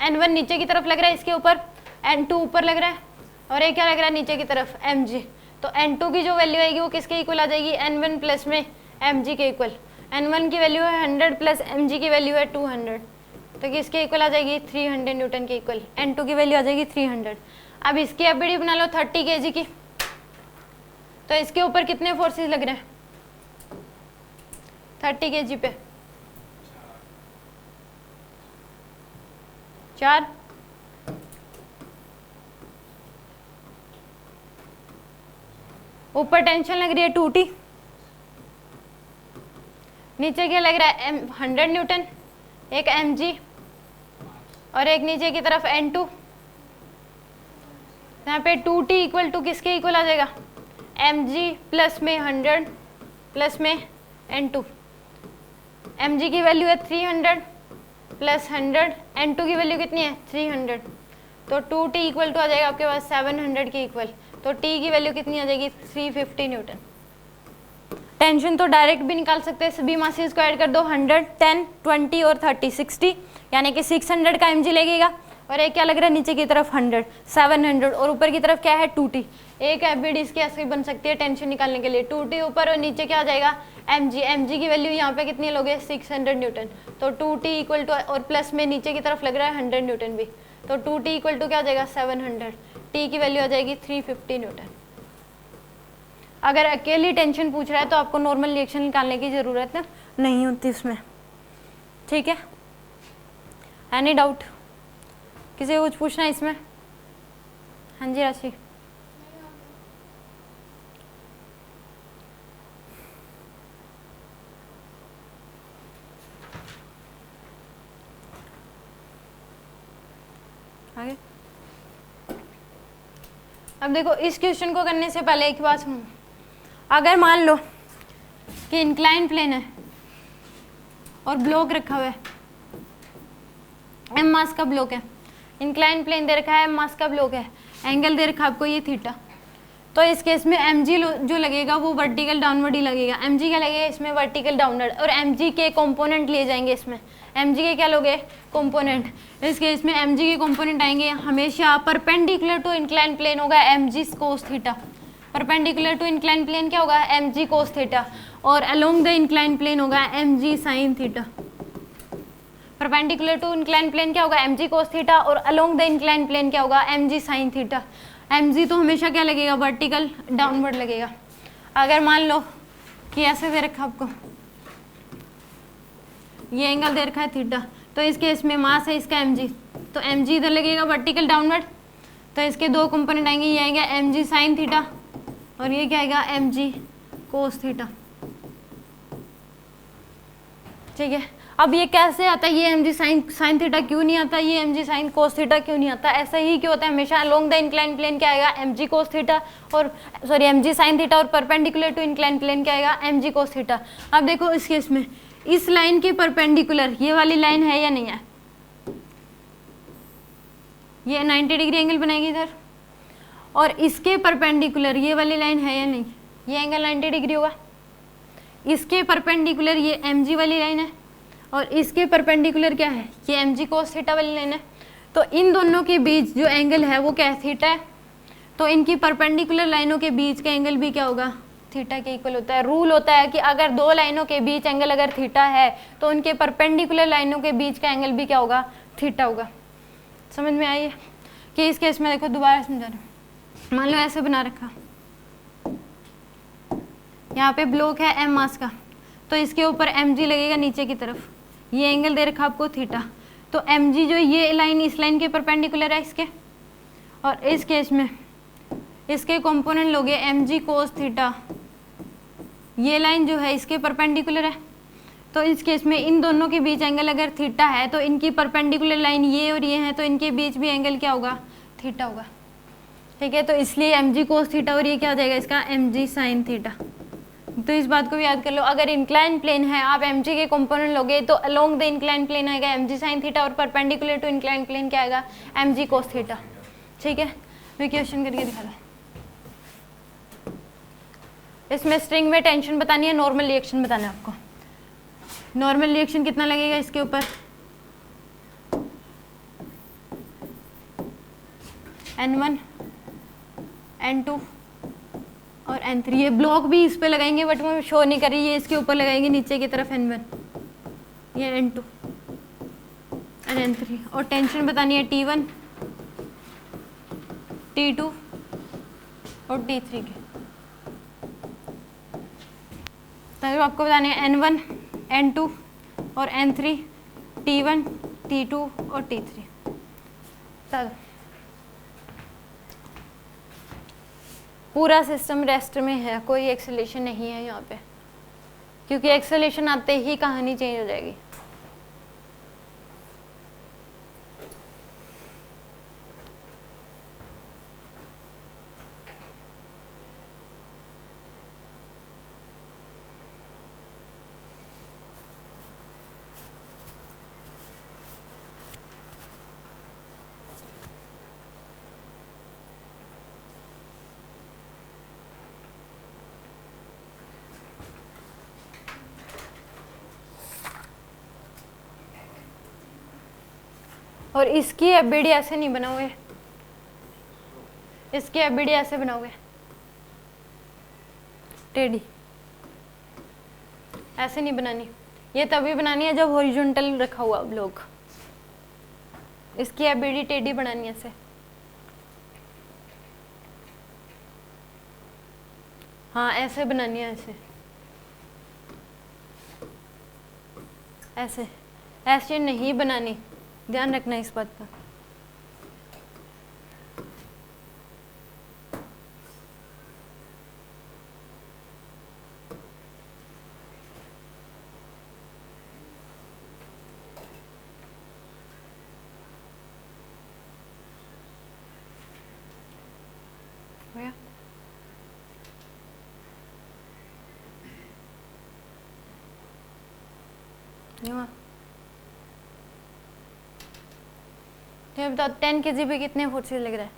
N1 नीचे की तरफ लग रहा है, इसके ऊपर N2 ऊपर लग रहा है, और ये क्या लग रहा है नीचे की तरफ, mg। तो N2 की जो वैल्यू आएगी वो किसके इक्वल आ जाएगी, N1 प्लस में mg के इक्वल। N1 की वैल्यू है 100 प्लस mg की वैल्यू है 200, तो किसके इक्वल आ जाएगी, 300 न्यूटन के इक्वल। N2 की वैल्यू आ जाएगी 300। अब इसकी एबीडी बना लो 30 kg की, तो इसके ऊपर कितने फोर्सेस लग रहे हैं 30 kg पे, 4। ऊपर टेंशन लग रही है 2T, नीचे क्या लग रहा है 100 न्यूटन, एक mg और एक नीचे की तरफ N2। यहाँ पे 2T इक्वल टू किसके इक्वल आ जाएगा, mg प्लस में 100 प्लस में N2। mg की वैल्यू है 300 प्लस 100, N2 की वैल्यू कितनी है 300, तो 2T इक्वल टू आ जाएगा आपके पास 700 के इक्वल। तो T की वैल्यू कितनी आ जाएगी 350 न्यूटन। टेंशन तो डायरेक्ट भी निकाल सकते हैं, सभी मासेस को ऐड कर दो, 100, 10, 20 और 30, 60, यानी कि 600 का mg लगेगा, और एक क्या लग रहा है नीचे की तरफ 100, 700, और ऊपर की तरफ क्या है 2T। एक एबीडी इसकी ऐसे बन सकती है टेंशन निकालने के लिए, 2T ऊपर और नीचे क्या आ जाएगा mg की वैल्यू यहाँ पे कितनी लोगे 600 न्यूटन, तो 2T इक्वल टू, और प्लस में नीचे की तरफ लग रहा है 100 न्यूटन भी, तो 2T इक्वल टू क्या आ जाएगा 700, T की वैल्यू आ जाएगी 350 न्यूटन। अगर अकेली टेंशन पूछ रहा है तो आपको नॉर्मल रिएक्शन निकालने की ज़रूरत नहीं होती उसमें, ठीक है। एनी डाउट, किसी को कुछ पूछना है इसमें? हाँ जी राशि। आगे अब देखो, इस क्वेश्चन को करने से पहले एक बात सुनो। अगर मान लो कि इंक्लाइन प्लेन है और ब्लॉक रखा हुआ है, एम मास का ब्लॉक है, इंक्लाइन प्लेन दे रखा है, एम मास का ब्लॉक है, एंगल दे रखा है आपको ये थीटा, तो इस केस में mg जो लगेगा वो वर्टिकल डाउनवर्ड ही लगेगा। mg क्या लगेगा इसमें, वर्टिकल डाउनवर्ड, और mg के कंपोनेंट लिए जाएंगे इसमें, mg के क्या लोगे कंपोनेंट। इस केस में mg के कंपोनेंट आएंगे हमेशा परपेंडिकुलर टू इंक्लाइन प्लेन होगा mg cos theta, perpendicular to incline plane क्या होगा mg कोस थीटा, और अलोंग द इंक्लाइन प्लेन होगा mg sine theta. Perpendicular to incline plane क्या होगा mg कोस थीटा, और अलोंग द इंक्लाइन प्लेन क्या होगा mg साइन थीटा। mg तो हमेशा क्या लगेगा वर्टिकल डाउनवर्ड लगेगा। अगर मान लो कि ऐसे दे रखा आपको, ये एंगल दे रखा है थीटा, तो इस केस में मास है इसका mg, तो mg इधर लगेगा वर्टिकल डाउनवर्ड, तो इसके दो कंपोनेंट आएंगे, ये आएगा mg साइन थीटा और ये क्या आएगा mg कोस थीटा, ठीक है। अब ये कैसे आता है, ये mg साइन थीटा क्यों नहीं आता, ये mg साइन कोस थीटा क्यों नहीं आता, ऐसा ही क्यों होता है हमेशा। अलोंग द इंक्लाइन प्लेन क्या आएगा mg कोस थीटा, और सॉरी mg साइन थीटा, और परपेंडिकुलर टू इंक्लाइन प्लेन क्या आएगा mg कोस थीटा। अब देखो इस केस में इस लाइन के परपेंडिकुलर ये वाली लाइन है या नहीं है, ये 90 डिग्री एंगल बनाएगी इधर, और इसके परपेंडिकुलर ये वाली लाइन है या नहीं, ये एंगल 90 डिग्री होगा। इसके परपेंडिकुलर ये mg वाली लाइन है, और इसके परपेंडिकुलर क्या है, ये mg कोस थीटा वाली लाइन है, तो इन दोनों के बीच जो एंगल है वो क्या है थीटा है, तो इनकी परपेंडिकुलर लाइनों के बीच का एंगल भी क्या होगा थीटा के इक्वल होता है। रूल होता है कि अगर दो लाइनों के बीच एंगल अगर थीटा है तो उनके परपेंडिकुलर लाइनों के बीच का एंगल भी क्या होगा, थीटा होगा। समझ में आई है कि इस केस में देखो दोबारा समझा रहा हूँ। मान लो ऐसे बना रखा, यहाँ पे ब्लॉक है m मास का, तो इसके ऊपर mg लगेगा नीचे की तरफ, ये एंगल दे रखा आपको थीटा, तो mg जो ये लाइन इस लाइन के परपेंडिकुलर है इसके, और इस केस में इसके कंपोनेंट लोगे mg कोस थीटा, ये लाइन जो है इसके परपेंडिकुलर है, तो इस केस में इन दोनों के बीच एंगल अगर थीटा है तो इनकी परपेंडिकुलर लाइन ये और ये है, तो इनके बीच भी एंगल क्या होगा, थीटा होगा। ठीक है, तो इसलिए mg कोस थीटा और ये क्या हो जाएगा इसका mg साइन थीटा। तो इस बात को भी याद कर लो, अगर इंक्लाइन प्लेन है आप mg के कंपोनेंट लोगे तो अलोंग द इंक्लाइन प्लेन आएगा mg साइन थीटा और परपेंडिकुलर टू इंक्लाइन प्लेन क्या आएगा, mg कोस थीटा। ठीक है, मैं क्वेश्चन करके दिखा रहा। इसमें स्ट्रिंग में टेंशन बतानी है, नॉर्मल रिएक्शन बताना है आपको। नॉर्मल रिएक्शन कितना लगेगा इसके ऊपर, N1 N2 और N3। ये ब्लॉक भी इस पे लगाएंगे बट मैं शो नहीं कर रही, ये इसके ऊपर लगाएंगे नीचे की तरफ N1, ये N2 और N3। और टेंशन बतानी है T1 T2 और T3 के। तो आपको बताने हैं N1 N2 और N3, T1 T2 और T3। चलो पूरा सिस्टम रेस्ट में है, कोई एक्सेलेरेशन नहीं है यहाँ पे, क्योंकि एक्सेलेरेशन आते ही कहानी चेंज हो जाएगी। और इसकी एफबीडी ऐसे नहीं बनाओगे, इसकी एफबीडी ऐसे बनाओगे टेढ़ी, ऐसे नहीं बनानी। ये तभी बनानी है जब हॉरिजॉन्टल रखा हुआ ब्लॉक, इसकी एफबीडी टेढ़ी बनानी है ऐसे। हाँ ऐसे बनानी है, ऐसे ऐसे ऐसे नहीं बनानी, ध्यान रखना इस बात का। ये बताओ 10 kg पे कितने फोर्सेस लग रहा है,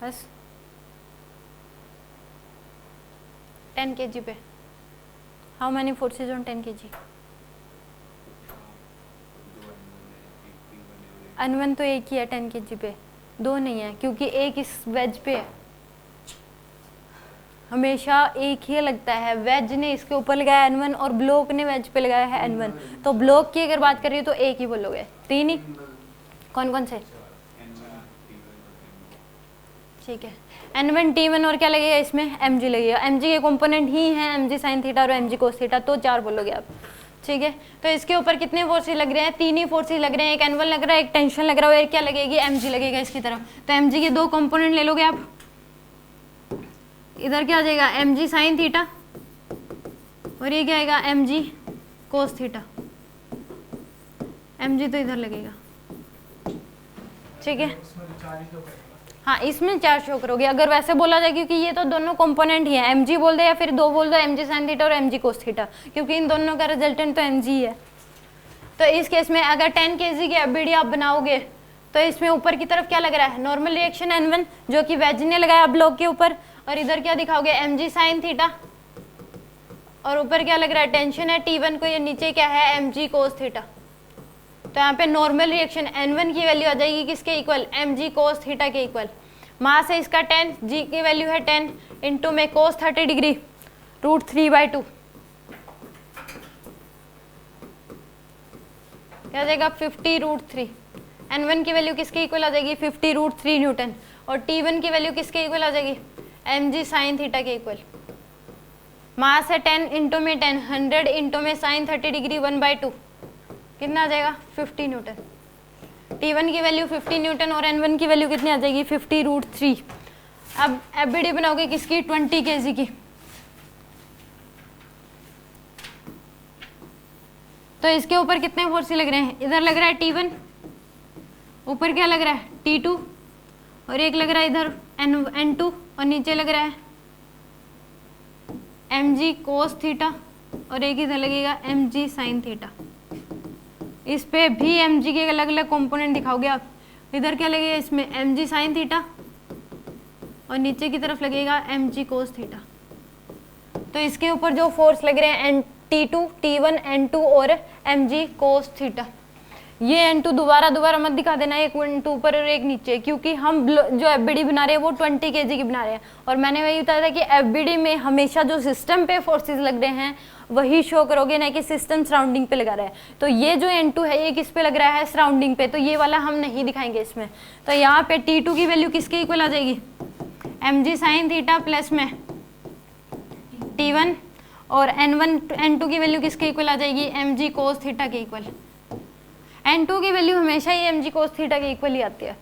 बस 10 kg पे how many forces on 10 kg? N1 तो एक ही है 10 kg पे, दो नहीं है, क्योंकि एक इस वेज पे है, हमेशा एक ही लगता है। वेज ने इसके ऊपर लगाया N1 और ब्लॉक ने वेज पे लगाया है N1, तो ब्लॉक की अगर बात करिए तो एक ही बोलोगे, तीन ही। कौन कौन से? ठीक है, N1 T1 और क्या लगेगा इसमें, mg लगेगा। mg के कंपोनेंट ही हैं mg साइन थीटा और mg कोस थीटा, तो चार बोलोगे आप। ठीक है, तो इसके ऊपर कितने फोर्सेस लग रहे हैं, तीन ही फोर्सेस लग रहे हैं, एक N1 लग रहा है, एक टेंशन लग रहा है, और क्या लगेगी, mg लगेगा इसकी तरफ। तो mg के दो कंपोनेंट ले लोगे आप, इधर क्या आ जाएगा mg साइन थीटा और ये क्या आएगा mg कोस थीटा। mg तो इधर लगेगा, ठीक है। हाँ इसमें चार शो करोगे अगर वैसे बोला जाए, क्योंकि ये तो दोनों कंपोनेंट ही है, mg बोल दो या फिर दो बोल दो, mg साइन थीटा और mg कोस थीटा, क्योंकि इन दोनों का रिजल्टेंट तो mg है। तो इस केस में अगर 10 kg की एफबीडी आप बनाओगे तो इसमें ऊपर की तरफ क्या लग रहा है, नॉर्मल रिएक्शन N1 जो कि वेज ने लगाया ब्लॉक के ऊपर, और इधर क्या दिखाओगे mg साइन थीटा, और ऊपर क्या लग रहा है, टेंशन है T1 को, ये नीचे क्या है mg कोस थीटा। तो यहाँ पे नॉर्मल रिएक्शन N1 की वैल्यू आ जाएगी किसके इक्वल, mg कोस थीटा के इक्वल। मास है इसका 10, जी की वैल्यू है 10 इंटू में कोस 30 डिग्री √3/2 क्या आ जाएगा 50√3। N1 की वैल्यू किसके इक्वल आ जाएगी 50√3 न्यूटन, और T1 की वैल्यू किसके इक्वल आ जाएगी mg sin थीटा के इक्वल। मास है 10 इंटू में 10, 100 इंटू में sin 30 डिग्री 1/2 कितना आ जाएगा 50 न्यूटन। T1 की वैल्यू 50 न्यूटन और N1 की वैल्यू कितनी आ जाएगी 50√3। अब एफबीडी बनाओगे किसकी 20 kg की, तो इसके ऊपर कितने फोर्स लग रहे हैं, इधर लग रहा है T1, ऊपर क्या लग रहा है T2, और एक लग रहा है इधर N2, और नीचे लग रहा है mg cos थीटा, और एक इधर लगेगा mg sin थीटा। इस पे भी mg के अलग अलग कंपोनेंट दिखाओगे आप, इधर क्या लगेगा इसमें mg sin थीटा, और नीचे की तरफ लगेगा mg cos थीटा। तो इसके ऊपर जो फोर्स लग रहे हैं T2, T1, N2 और mg cos थीटा। ये N2 दोबारा मत दिखा देना, एक N2 ऊपर और एक नीचे, क्योंकि हम जो एफबीडी बना रहे हैं वो 20 kg की बना रहे हैं, और मैंने वही बताया था कि एफबीडी में हमेशा जो सिस्टम पे फोर्सेस लग रहे हैं वही शो करोगे, ना कि सिस्टम सराउंडिंग पे लगा रहा है। तो ये जो N2 है ये किस पे लग रहा है सराउंडिंग पे, तो ये वाला हम नहीं दिखाएंगे इसमें। तो यहाँ पे T2 की वैल्यू किसके इक्वल आ जाएगी mg sin थीटा प्लस में T1, और N2 की वैल्यू किसके इक्वल आ जाएगी mg cos थीटा के इक्वल। N2 की वैल्यू हमेशा ही mg cos थीटा के इक्वल ही आती है,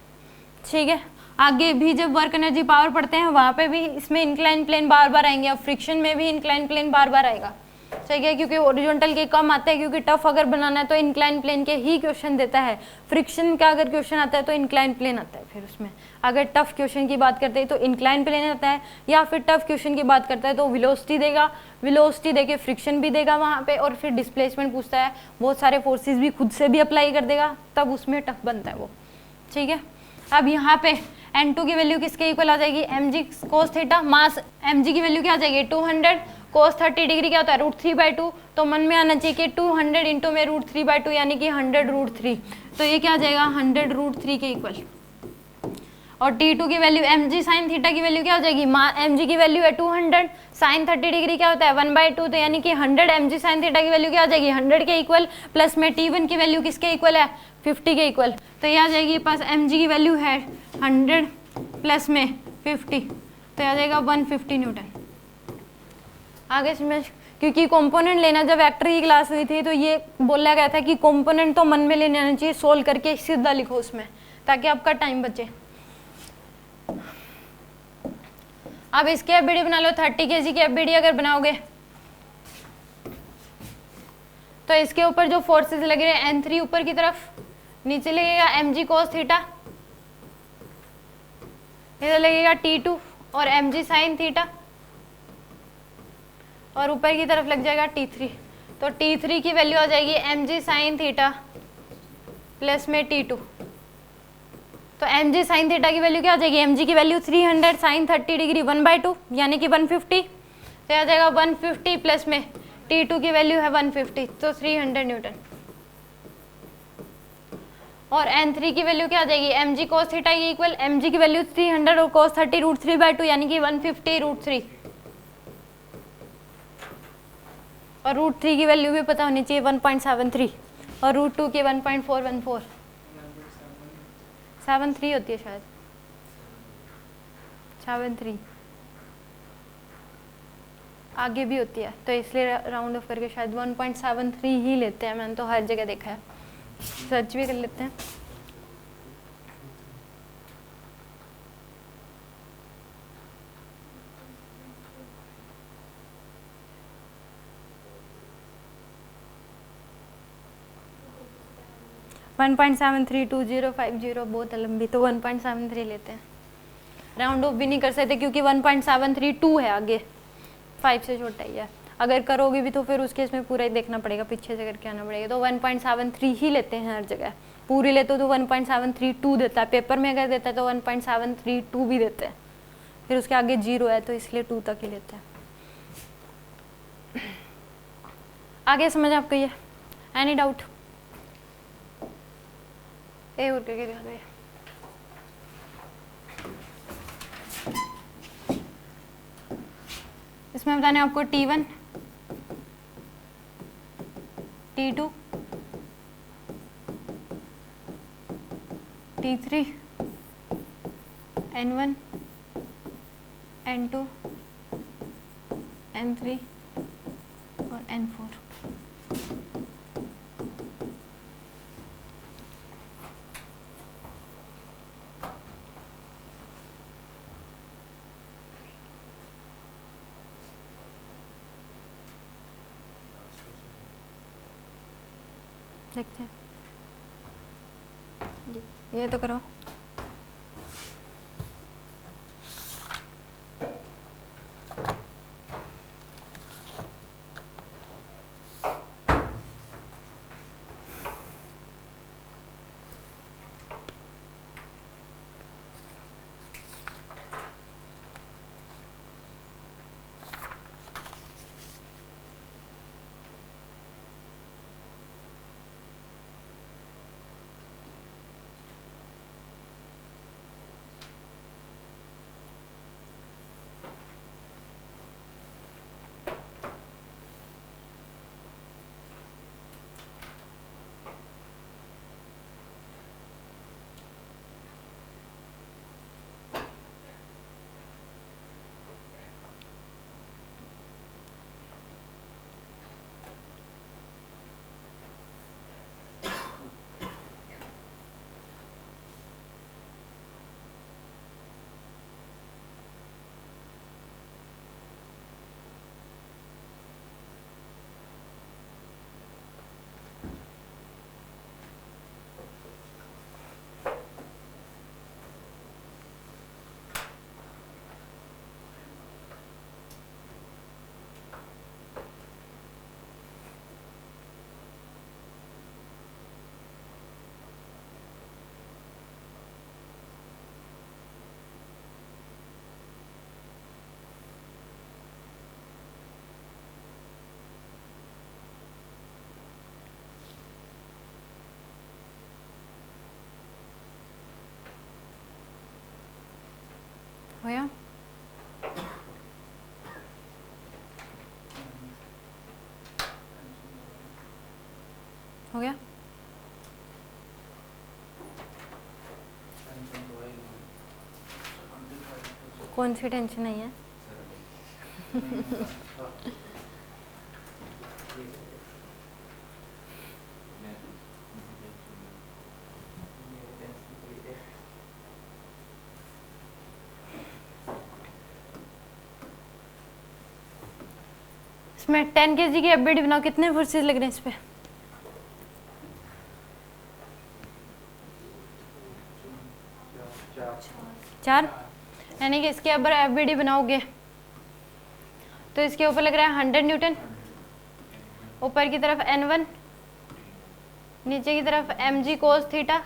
ठीक है। आगे भी जब वर्क एनर्जी पावर पढ़ते हैं वहाँ पे भी इसमें इंक्लाइन प्लेन बार बार आएंगे, और फ्रिक्शन में भी इंक्लाइन प्लेन बार बार आएगा, ठीक है, क्योंकि हॉरिजॉन्टल के कम आते हैं, क्योंकि टफ अगर बनाना है तो इंक्लाइन प्लेन के ही क्वेश्चन देता है। फ्रिक्शन का अगर क्वेश्चन आता है तो इंक्लाइन प्लेन आता है, फिर उसमें अगर टफ क्वेश्चन की बात करते हैं तो इंक्लाइन प्लेन आता है, या फिर टफ क्वेश्चन की बात करता है तो वेलोसिटी देगा, वेलोसिटी देके फ्रिक्शन भी देगा वहाँ पे, और फिर डिस्प्लेसमेंट पूछता है, बहुत सारे फोर्सेस भी खुद से भी अप्लाई कर देगा, तब उसमें टफ बनता है वो, ठीक है। अब यहाँ पे N2 की वैल्यू किसके इक्वल आ जाएगी mg cos थीटा, मास mg की वैल्यू क्या आ जाएगी 200, cos 30 डिग्री क्या होता है √3/2, तो मन में आना चाहिए कि 200 इंटू में √3/2 यानी कि 100√3, तो ये क्या आ जाएगा 100√3 के इक्वल। और T2 की वैल्यू mg sin थीटा की वैल्यू क्या हो जाएगी, mg की वैल्यू है 200, sin 30 डिग्री क्या होता है 1/2, तो यानी कि 100 mg sin थीटा की वैल्यू क्या हो जाएगी 100 के इक्वल, प्लस में T1 की वैल्यू किसके इक्वल है 50 के इक्वल, तो ये आ जाएगी पास mg की वैल्यू है 100 प्लस में 50, तो आ जाएगा 150 न्यूटन। आगे समझ, क्योंकि कंपोनेंट लेना जब वेक्टर की क्लास हुई थी तो ये बोला गया था कि कंपोनेंट तो मन में लेने आना चाहिए, सोल्व करके सीधा लिखो उसमें, ताकि आपका टाइम बचे। अब इसके एफबीडी बना लो 30 kg की एफबीडी अगर बनाओगे तो इसके ऊपर जो फोर्सेस लग रहे हैं N3 ऊपर की तरफ, नीचे लगेगा mg cos थीटा, इधर लगेगा T2 और mg sin थीटा, और ऊपर की तरफ लग जाएगा T3, तो T3 की वैल्यू आ जाएगी mg sin थीटा प्लस में T2, तो mg sin थीटा की वैल्यू क्या आ जाएगी mg की वैल्यू 300 sin 30 डिग्री 1/2 यानी कि 150, तो आ जाएगा 150 प्लस में T2 की वैल्यू है 150, तो 300 न्यूटन। और N3 की वैल्यू क्या आ जाएगी mg cos थीटा की इक्वल, mg की वैल्यू 300 और cos 30 √3/2 यानी कि 150√3, और √3 की वैल्यू भी पता होनी चाहिए 1.73, और √2 की 1.414, 73 होती है शायद, 73 आगे भी होती है, तो इसलिए राउंड ऑफ करके शायद 1.73 ही लेते हैं, मैंने तो हर जगह देखा है, सर्च भी कर लेते हैं। वन 1.732050 बहुत लंबी, तो 1.73 लेते हैं, राउंड ऑफ भी नहीं कर सकते क्योंकि 1.732 है, आगे 5 से छोटा ही है। अगर करोगे भी तो फिर उसके इसमें पूरा ही देखना पड़ेगा, पीछे से करके आना पड़ेगा, तो 1.73 ही लेते हैं हर जगह, पूरी लेते तो 1.732 देता है, पेपर में अगर देता है तो 1.732 भी देते हैं, फिर उसके आगे 0 है तो इसलिए 2 तक ही लेते हैं। आगे समझ आपको ये, एनी डाउट? ए और करके दिखा दो। इसमें बताने आपको T1 T2 T3 N1 N2 N3 और N4। देखते हैं, ये तो करो। हो गया? हो गया? कौन सी टेंशन नहीं है? इसमें 10 kg की एफबीडी बनाओ, कितने फोर्सेस लग रहे हैं इस पे? 4। यानी कि इसके ऊपर एफबीडी बनाओगे तो इसके ऊपर लग रहा है 100 न्यूटन, ऊपर की तरफ N1, नीचे की तरफ mg cos थीटा,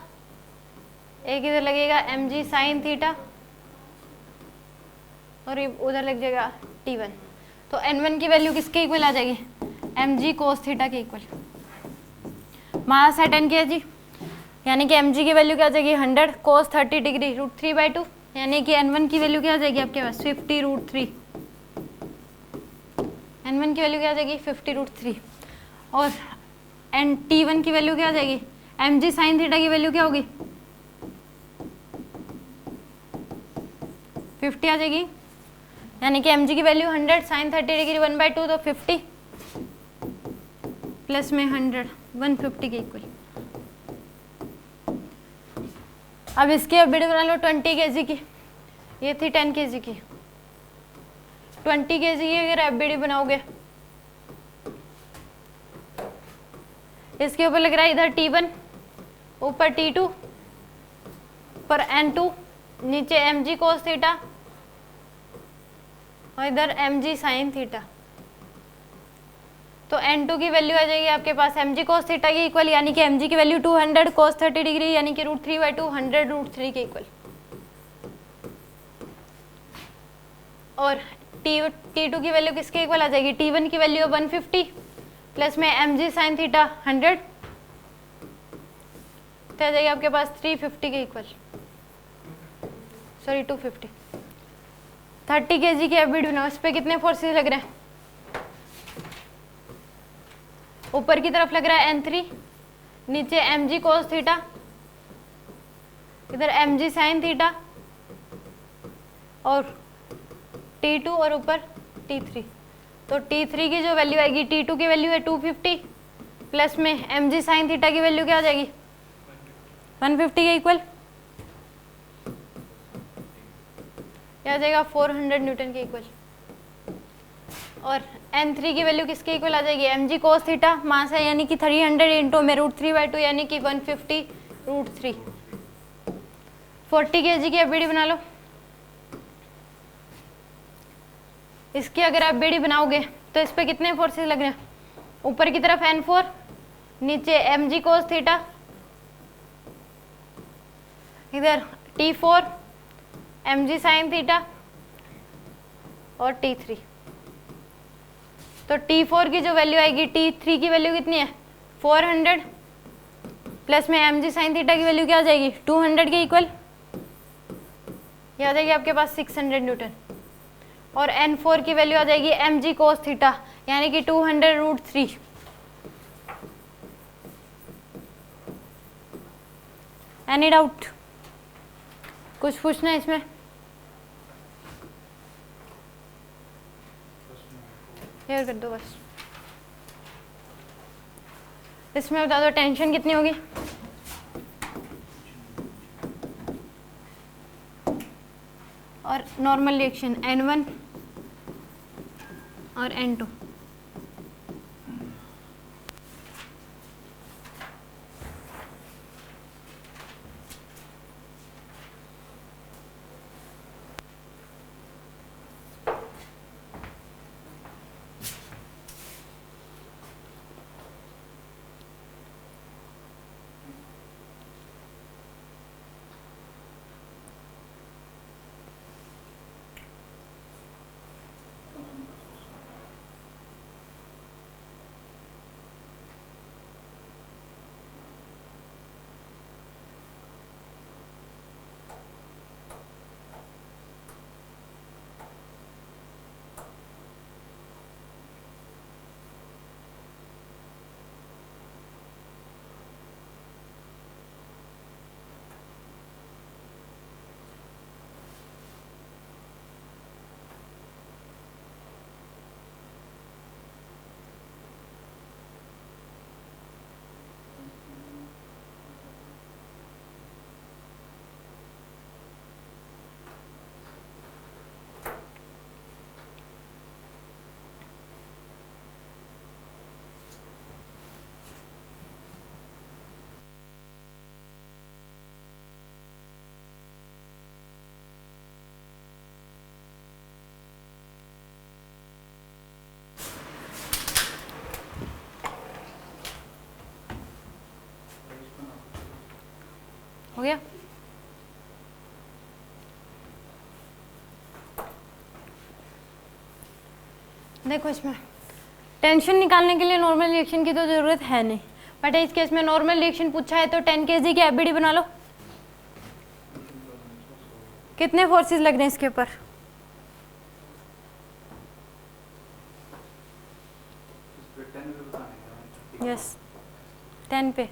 एक इधर लगेगा mg sin थीटा और उधर लग जाएगा T1। तो N1 की वैल्यू किसके इक्वल आ जाएगी? mg cos थीटा के इक्वल। मास है 10 kg, यानी कि mg की वैल्यू क्या आ जाएगी? 100 cos 30 डिग्री √3/2, यानी कि N1 की वैल्यू क्या आ जाएगी आपके पास? 50 √3। N1 की वैल्यू क्या आ जाएगी? 50 √3। और T1 की वैल्यू क्या आ जाएगी? mg sin थीटा की वैल्यू क्या होगी? 50 आ जाएगी, यानी कि mg की वैल्यू 100 sin 30 डिग्री 1/2, तो 50 प्लस में 100 150 के इक्वल। अब इसकी एफबीडी बना लो 20 kg की, ये थी 10 kg की। 20 kg की अगर एफबीडी बनाओगे, इसके ऊपर लग रहा है इधर T1, ऊपर T2, पर N2, नीचे mg cos थीटा और इधर mg sin थीटा। तो N2 की वैल्यू आ जाएगी आपके पास mg cos थीटा की इक्वल, यानी कि mg की वैल्यू 200 cos 30 डिग्री, यानी कि √3/2 100 √3 के इक्वल। और T2 की वैल्यू किसके इक्वल आ जाएगी? T1 की वैल्यू 150 प्लस में mg sin थीटा 100, तो आ जाएगी आपके पास 350 के इक्वल, सॉरी 250। 30 kg की एफबीडी बनाओ, इस पे कितने फोर्सेस लग रहे हैं? ऊपर की तरफ लग रहा है N3, नीचे mg cos थीटा, इधर mg sin थीटा और T2 और ऊपर T3। तो T3 की जो वैल्यू आएगी, T2 की वैल्यू है 250 प्लस में mg sin थीटा की वैल्यू क्या आ जाएगी? 150 के इक्वल क्या आ जाएगा? 400 न्यूटन के इक्वल। और N3 की वैल्यू किसके इक्वल आ जाएगी? mg cos थीटा, मास है यानी कि 300 इंटू में √3/2 यानी कि 150 √3। 40 kg की एफबीडी बना लो। इसकी अगर आप एफबीडी बनाओगे तो इस पे कितने फोर्सेस लग रहे हैं? ऊपर की तरफ N4, नीचे mg cos थीटा, इधर T4 mg sin थीटा और T3। तो T4 की जो वैल्यू आएगी, T3 की वैल्यू कितनी है? 400 प्लस में mg sin थीटा की वैल्यू क्या आ जाएगी? 200 के इक्वल, ये आ जाएगी आपके पास 600 न्यूटन। और N4 की वैल्यू आ जाएगी mg cos थीटा यानी कि 200 √3। Any doubt? कुछ पूछना है इसमें? क्लियर कर दो बस। इसमें बता दो टेंशन कितनी होगी? और नॉर्मल रिएक्शन N1 और N2। हो गया? देखो इसमें टेंशन निकालने के लिए नॉर्मल रिएक्शन की तो जरूरत है नहीं, बट इस केस में नॉर्मल रिएक्शन पूछा है तो 10 kg की एफबीडी बना लो। कितने फोर्सेस लग रहे हैं इसके ऊपर? यस 10 पे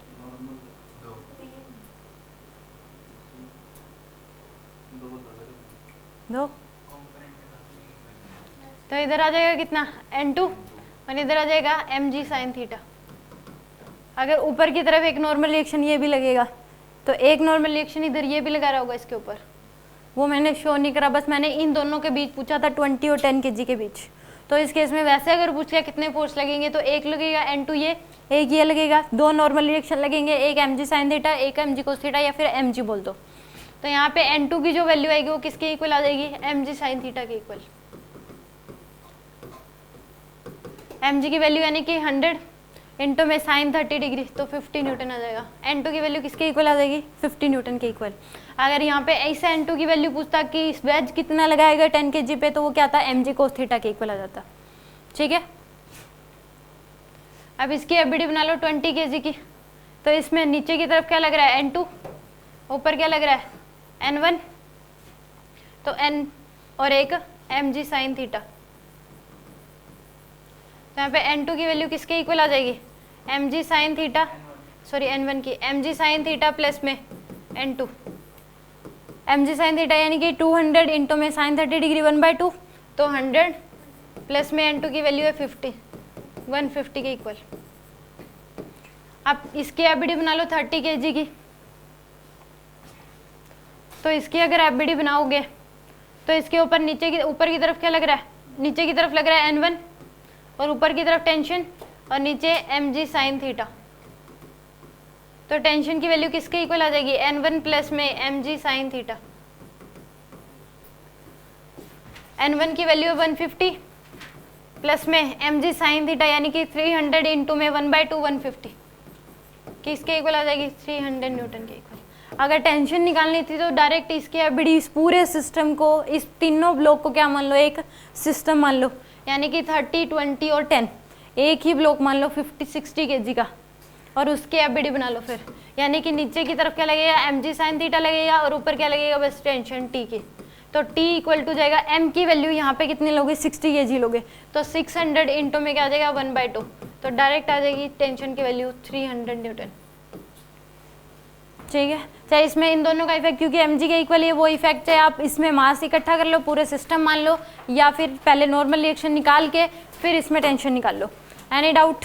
दो, तो इधर आ जाएगा कितना? N2 और इधर आ जाएगा mg sin थीटा। अगर ऊपर की तरफ एक नॉर्मल रिएक्शन ये भी लगेगा तो एक नॉर्मल रिएक्शन इधर ये भी लगा रहा होगा इसके ऊपर, वो मैंने शो नहीं करा, बस मैंने इन दोनों के बीच पूछा था 20 और 10 kg के बीच। तो इस केस में वैसे अगर पूछ लिया कितने फोर्स लगेंगे तो एक लगेगा N2 ये, एक ये लगेगा, दो नॉर्मल रिएक्शन लगेंगे, एक mg sin थीटा, एक mg cos थीटा या फिर mg बोल दो। तो यहाँ पे N2 की जो वैल्यू आएगी वो किसके इक्वल आ जाएगी? mg sin थीटा के इक्वल। mg की वैल्यू यानी कि 100 इंटू में साइन 30 डिग्री तो 50 न्यूटन आ जाएगा। N2 की वैल्यू किसके इक्वल आ जाएगी? 50 न्यूटन के इक्वल। अगर यहाँ पे ऐसे N2 की वैल्यू पूछता कि वेज कितना लगाएगा 10 kg पे तो वो क्या था? mg cos थीटा के इक्वल आ जाता। ठीक है, अब इसकी एफबीडी बना लो 20 kg की। तो इसमें नीचे की तरफ क्या लग रहा है? N2, ऊपर क्या लग रहा है? N1। तो N और एक mg साइन थीटा। तो यहाँ पे n2 की वैल्यू किसके इक्वल आ जाएगी, mg sine theta, sorry n1 की, mg साइन थीटा प्लस में n2, mg साइन थीटा यानी कि 200 इंटू में साइन 30 डिग्री 1/2, तो 100 प्लस में n2 की वैल्यू है 50, 150 के इक्वल। आप इसकी एफबीडी बना लो 30 kg की, तो इसकी अगर एफबीडी बनाओगे तो इसके ऊपर ऊपर की तरफ क्या लग रहा है, नीचे की तरफ लग रहा है n1 और ऊपर की तरफ टेंशन और नीचे mg साइन थीटा। तो टेंशन की वैल्यू किसके इक्वल आ जाएगी, n1 प्लस में mg साइन थीटा। n1 की वैल्यू है 150 प्लस में mg साइन थीटा यानी कि 300 इंटू में 1/2 150 किसके इक्वल आ जाएगी, 300 न्यूटन के इक्वल। अगर टेंशन निकालनी थी तो डायरेक्ट इसकी एफबीडी इस पूरे सिस्टम को, इस तीनों ब्लॉक को क्या मान लो, एक सिस्टम मान लो, यानी कि 30 20 और 10 एक ही ब्लॉक मान लो 50-60 kg का, और उसकी एफबीडी बना लो फिर, यानी कि नीचे की तरफ क्या लगेगा, mg साइन थीटा लगेगा और ऊपर क्या लगेगा, बस टेंशन t की। तो t इक्वल टू जाएगा, m की वैल्यू यहाँ पे कितने लोगे, 60 kg लोगे, तो 600 इंटू में क्या आ जाएगा 1/2, तो डायरेक्ट आ जाएगी टेंशन की वैल्यू 300 न्यूटन। ठीक है, चाहे इसमें इन दोनों का इफेक्ट, क्योंकि mg के इक्वल है वो इफेक्ट, चाहे आप इसमें मास इकट्ठा कर लो पूरे सिस्टम मान लो, या फिर पहले नॉर्मल रिएक्शन निकाल के फिर इसमें टेंशन निकाल लो। Any doubt?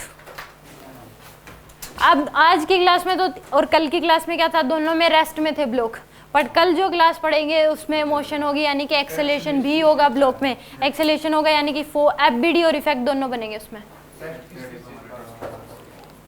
अब आज की क्लास में तो और कल की क्लास में क्या था, दोनों में रेस्ट में थे ब्लॉक, बट कल जो क्लास पढ़ेंगे उसमें मोशन होगी, यानी कि एक्सेलेरेशन भी होगा ब्लॉक में, एक्सेलेरेशन होगा यानी कि एफबीडी और इफेक्ट दोनों बनेंगे उसमें।